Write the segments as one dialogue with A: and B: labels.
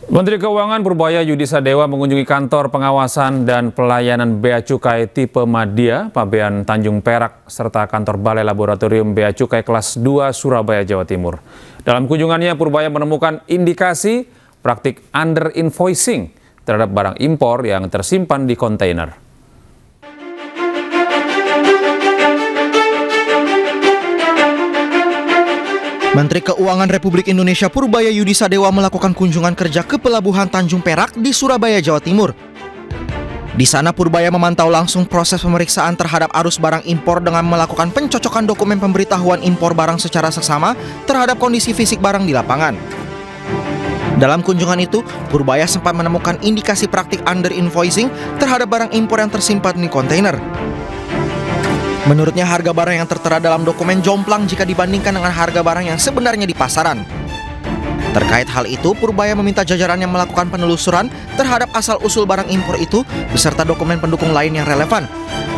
A: Menteri Keuangan Purbaya Yudi Sadewa mengunjungi kantor pengawasan dan pelayanan Bea Cukai tipe Madya, Pabean Tanjung Perak, serta kantor Balai Laboratorium Bea Cukai kelas 2 Surabaya, Jawa Timur. Dalam kunjungannya, Purbaya menemukan indikasi praktik under invoicing terhadap barang impor yang tersimpan di kontainer.
B: Menteri Keuangan Republik Indonesia Purbaya Yudi Sadewa melakukan kunjungan kerja ke Pelabuhan Tanjung Perak di Surabaya, Jawa Timur. Di sana Purbaya memantau langsung proses pemeriksaan terhadap arus barang impor dengan melakukan pencocokan dokumen pemberitahuan impor barang secara seksama terhadap kondisi fisik barang di lapangan. Dalam kunjungan itu, Purbaya sempat menemukan indikasi praktik under invoicing terhadap barang impor yang tersimpan di kontainer. Menurutnya harga barang yang tertera dalam dokumen jomplang jika dibandingkan dengan harga barang yang sebenarnya di pasaran. Terkait hal itu, Purbaya meminta jajarannya melakukan penelusuran terhadap asal-usul barang impor itu beserta dokumen pendukung lain yang relevan.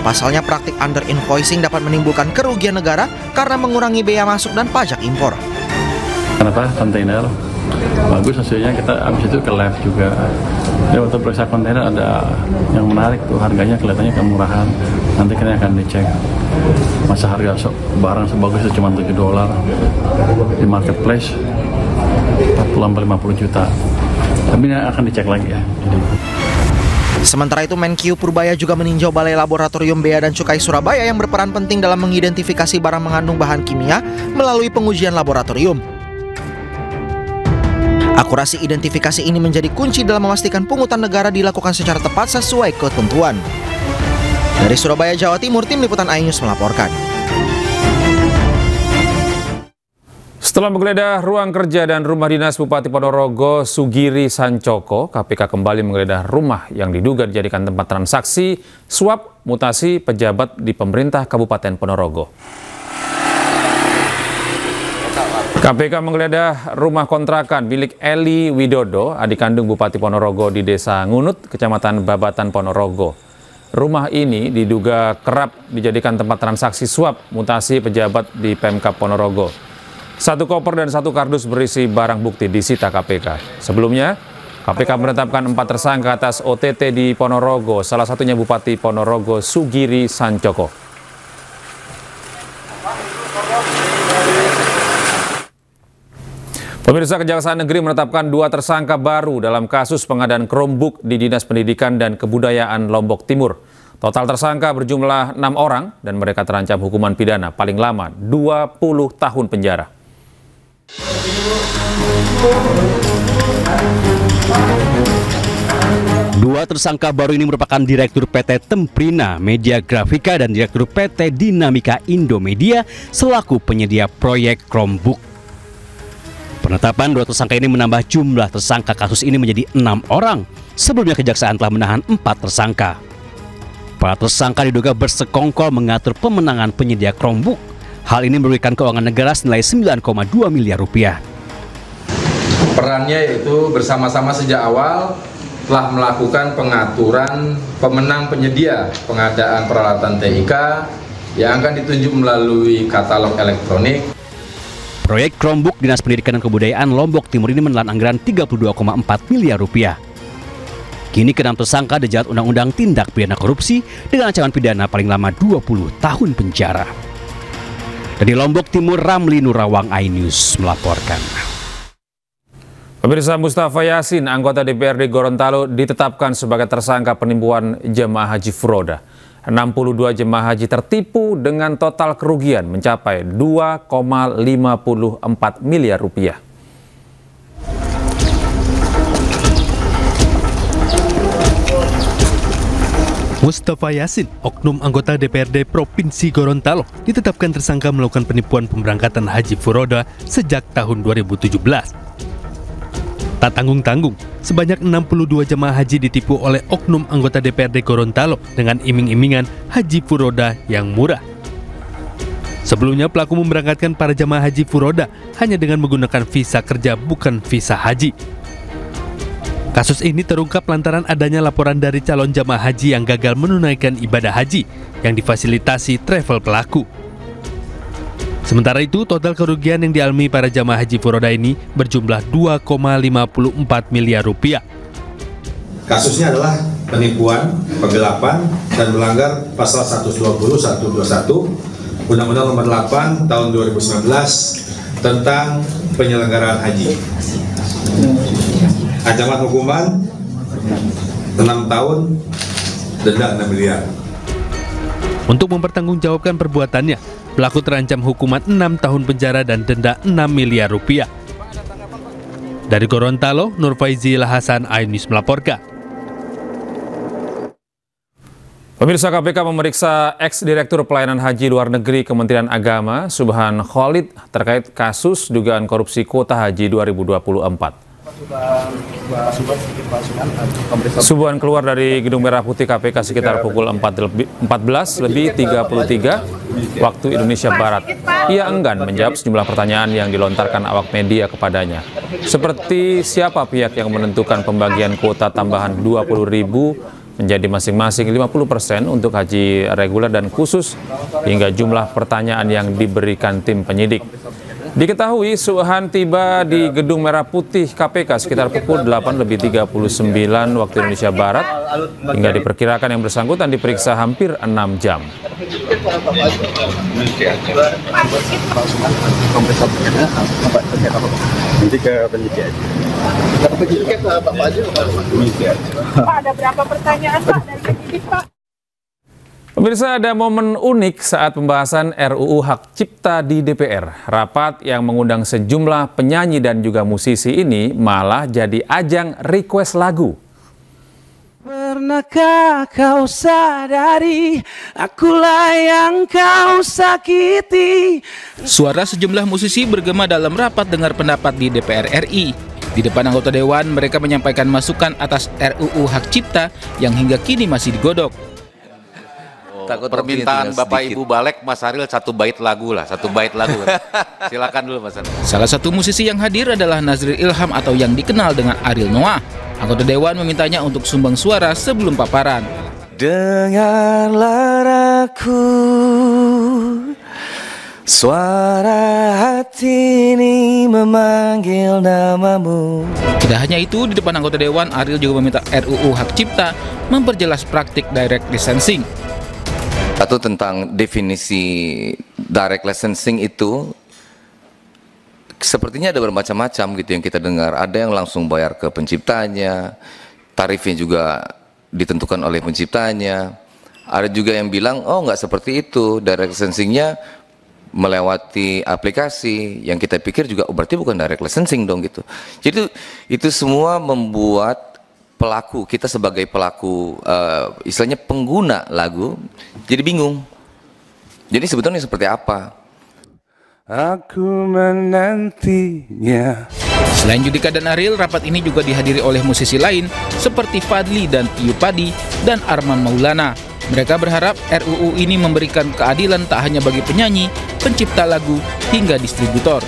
B: Pasalnya praktik under invoicing dapat menimbulkan kerugian negara karena mengurangi bea masuk dan pajak impor.
C: Kenapa kontainer? Bagus hasilnya, kita habis itu ke lab juga. Ya, waktu periksa kontainer ada yang menarik tuh, harganya kelihatannya kemurahan. Nanti kita akan dicek masa harga barang sebagus itu cuma $7 di marketplace 40-50 juta. Tapi ini akan dicek lagi ya.
B: Sementara itu, Menkyu Purbaya juga meninjau Balai Laboratorium Bea dan Cukai Surabaya yang berperan penting dalam mengidentifikasi barang mengandung bahan kimia melalui pengujian laboratorium. Akurasi identifikasi ini menjadi kunci dalam memastikan pungutan negara dilakukan secara tepat sesuai ketentuan. Dari Surabaya, Jawa Timur, Tim Liputan iNews melaporkan.
A: Setelah menggeledah ruang kerja dan rumah dinas Bupati Ponorogo Sugiri Sancoko, KPK kembali menggeledah rumah yang diduga dijadikan tempat transaksi suap mutasi pejabat di pemerintah Kabupaten Ponorogo. KPK menggeledah rumah kontrakan milik Eli Widodo, adik kandung Bupati Ponorogo di Desa Ngunut, Kecamatan Babatan, Ponorogo. Rumah ini diduga kerap dijadikan tempat transaksi suap mutasi pejabat di Pemkab Ponorogo. 1 koper dan 1 kardus berisi barang bukti disita KPK. Sebelumnya, KPK menetapkan 4 tersangka atas OTT di Ponorogo, salah satunya Bupati Ponorogo Sugiri Sancoko. Pemirsa, Kejaksaan Negeri menetapkan 2 tersangka baru dalam kasus pengadaan Chromebook di Dinas Pendidikan dan Kebudayaan Lombok Timur. Total tersangka berjumlah 6 orang dan mereka terancam hukuman pidana paling lama 20 tahun penjara.
D: Dua tersangka baru ini merupakan Direktur PT Temprina Media Grafika dan Direktur PT Dinamika Indomedia selaku penyedia proyek Chromebook. Penetapan 2 tersangka ini menambah jumlah tersangka kasus ini menjadi 6 orang. Sebelumnya Kejaksaan telah menahan 4 tersangka. Para tersangka diduga bersekongkol mengatur pemenangan penyedia Chromebook. Hal ini merugikan keuangan negara senilai 9,2 miliar rupiah.
E: Perannya yaitu bersama-sama sejak awal telah melakukan pengaturan pemenang penyedia pengadaan peralatan TIK yang akan ditunjuk melalui katalog elektronik.
D: Proyek Chromebook Dinas Pendidikan dan Kebudayaan Lombok Timur ini menelan anggaran 32,4 miliar rupiah. Kini ke-6 tersangka dijerat Undang-Undang Tindak Pidana Korupsi dengan ancaman pidana paling lama 20 tahun penjara. Dari Lombok Timur, Ramli Nurawang, iNews melaporkan.
A: Pemirsa, Mustafa Yasin, anggota DPRD Gorontalo, ditetapkan sebagai tersangka penipuan jemaah haji furoda. 62 jemaah haji tertipu dengan total kerugian mencapai 2,54 miliar rupiah.
F: Mustafa Yasin, oknum anggota DPRD Provinsi Gorontalo, ditetapkan tersangka melakukan penipuan pemberangkatan haji furoda sejak tahun 2017. Tak tanggung-tanggung, sebanyak 62 jemaah haji ditipu oleh oknum anggota DPRD Gorontalo dengan iming-imingan haji furoda yang murah. Sebelumnya pelaku memberangkatkan para jemaah haji furoda hanya dengan menggunakan visa kerja bukan visa haji. Kasus ini terungkap lantaran adanya laporan dari calon jemaah haji yang gagal menunaikan ibadah haji yang difasilitasi travel pelaku. Sementara itu, total kerugian yang dialami para jamaah haji furoda ini berjumlah 2,54 miliar rupiah.
G: Kasusnya adalah penipuan, penggelapan, dan melanggar pasal 120, 121, Undang-Undang Nomor 8 Tahun 2019 tentang penyelenggaraan haji. Ancaman hukuman 6 tahun, denda 6 miliar.
F: Untuk mempertanggungjawabkan perbuatannya, pelaku terancam hukuman 6 tahun penjara dan denda 6 miliar rupiah. Dari Gorontalo, Nur Faizi Hasan, iNews melaporkan.
A: Pemirsa, KPK memeriksa ex-direktur pelayanan haji luar negeri Kementerian Agama, Subhan Khalid, terkait kasus dugaan korupsi kuota haji 2024. Subhan keluar dari Gedung Merah Putih KPK sekitar pukul 14:33 waktu Indonesia Barat. Ia enggan menjawab sejumlah pertanyaan yang dilontarkan awak media kepadanya. Seperti siapa pihak yang menentukan pembagian kuota tambahan 20.000 menjadi masing-masing 50% untuk haji reguler dan khusus, hingga jumlah pertanyaan yang diberikan tim penyidik. Diketahui Subhan tiba di Gedung Merah Putih KPK sekitar pukul 8:39 waktu Indonesia Barat, hingga diperkirakan yang bersangkutan diperiksa hampir 6 jam.
H: Pak, ada berapa pertanyaan Pak dari penyidik, Pak?
A: Pemirsa, ada momen unik saat pembahasan RUU Hak Cipta di DPR. Rapat yang mengundang sejumlah penyanyi dan juga musisi ini malah jadi ajang request lagu.
I: Pernahkah kau sadari akulah yang kau sakiti?
J: Suara sejumlah musisi bergema dalam rapat dengar pendapat di DPR RI. Di depan anggota Dewan, mereka menyampaikan masukan atas RUU Hak Cipta yang hingga kini masih digodok.
K: Permintaan Bapak Ibu Balek, Mas Ariel satu bait lagu. Silakan dulu Mas Ariel.
J: Salah satu musisi yang hadir adalah Nazril Ilham atau yang dikenal dengan Ariel Noah. Anggota Dewan memintanya untuk sumbang suara sebelum paparan.
I: Dengarlah aku, suara hati ini memanggil namamu.
J: Tidak hanya itu, di depan anggota Dewan, Ariel juga meminta RUU Hak Cipta memperjelas praktik direct licensing.
K: Satu tentang definisi direct licensing itu sepertinya ada bermacam-macam gitu yang kita dengar. Ada yang langsung bayar ke penciptanya, tarifnya juga ditentukan oleh penciptanya. Ada juga yang bilang, oh nggak seperti itu, direct licensingnya melewati aplikasi, yang kita pikir juga berarti bukan direct licensing dong gitu. Jadi itu semua membuat pelaku, kita sebagai pelaku istilahnya pengguna lagu jadi bingung. Jadi sebetulnya seperti apa?
I: Aku menantinya.
J: Selain Judika dan Ariel, rapat ini juga dihadiri oleh musisi lain seperti Fadli dan Iyu Padi dan Arman Maulana. Mereka berharap RUU ini memberikan keadilan tak hanya bagi penyanyi, pencipta lagu, hingga distributor.